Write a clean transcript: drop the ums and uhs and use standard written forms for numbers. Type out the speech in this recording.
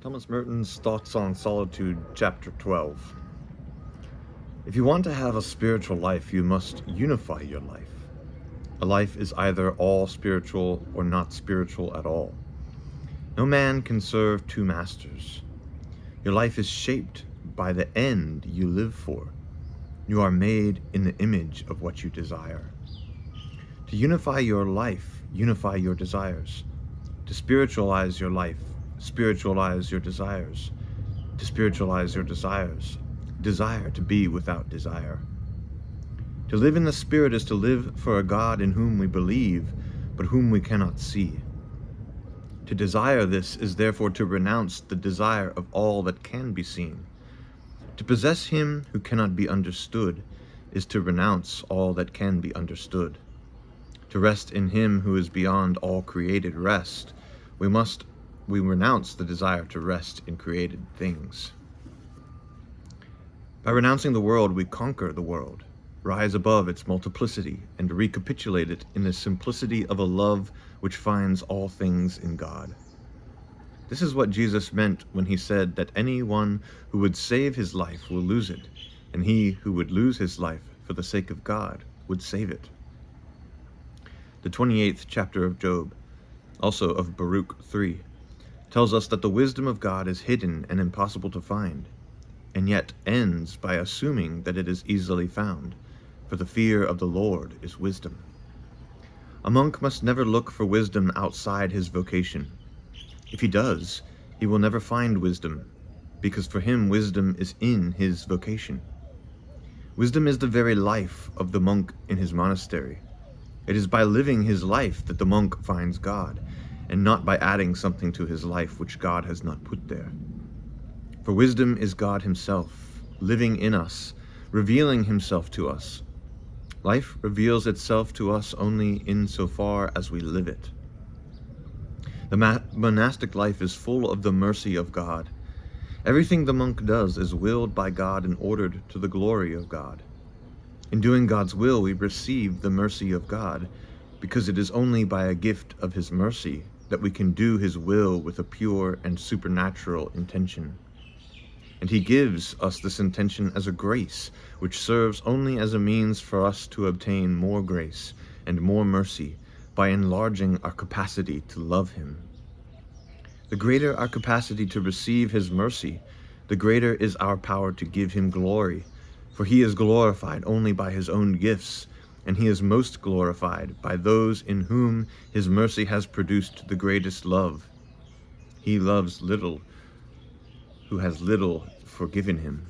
Thomas Merton's Thoughts on Solitude, Chapter 12. If you want to have a spiritual life, you must unify your life. A life is either all spiritual or not spiritual at all. No man can serve two masters. Your life is shaped by the end you live for. You are made in the image of what you desire. To unify your life, unify your desires. To spiritualize your life, spiritualize your desires. To spiritualize your desires, desire to be without desire. To live in the Spirit is to live for a God in whom we believe, but whom we cannot see. To desire this is therefore to renounce the desire of all that can be seen. To possess Him who cannot be understood is to renounce all that can be understood. To rest in Him who is beyond all created rest, we renounce the desire to rest in created things. By renouncing the world, we conquer the world, rise above its multiplicity, and recapitulate it in the simplicity of a love which finds all things in God. This is what Jesus meant when He said that anyone who would save his life will lose it, and he who would lose his life for the sake of God would save it. The 28th chapter of Job, also of Baruch 3, tells us that the wisdom of God is hidden and impossible to find, and yet ends by assuming that it is easily found, for the fear of the Lord is wisdom. A monk must never look for wisdom outside his vocation. If he does, he will never find wisdom, because for him wisdom is in his vocation. Wisdom is the very life of the monk in his monastery. It is by living his life that the monk finds God, and not by adding something to his life which God has not put there. For wisdom is God Himself, living in us, revealing Himself to us. Life reveals itself to us only insofar as we live it. The monastic life is full of the mercy of God. Everything the monk does is willed by God and ordered to the glory of God. In doing God's will, we receive the mercy of God, because it is only by a gift of His mercy that we can do His will with a pure and supernatural intention. And He gives us this intention as a grace, which serves only as a means for us to obtain more grace and more mercy by enlarging our capacity to love Him. The greater our capacity to receive His mercy, the greater is our power to give Him glory, for He is glorified only by His own gifts, and He is most glorified by those in whom His mercy has produced the greatest love. He loves little who has little forgiven him.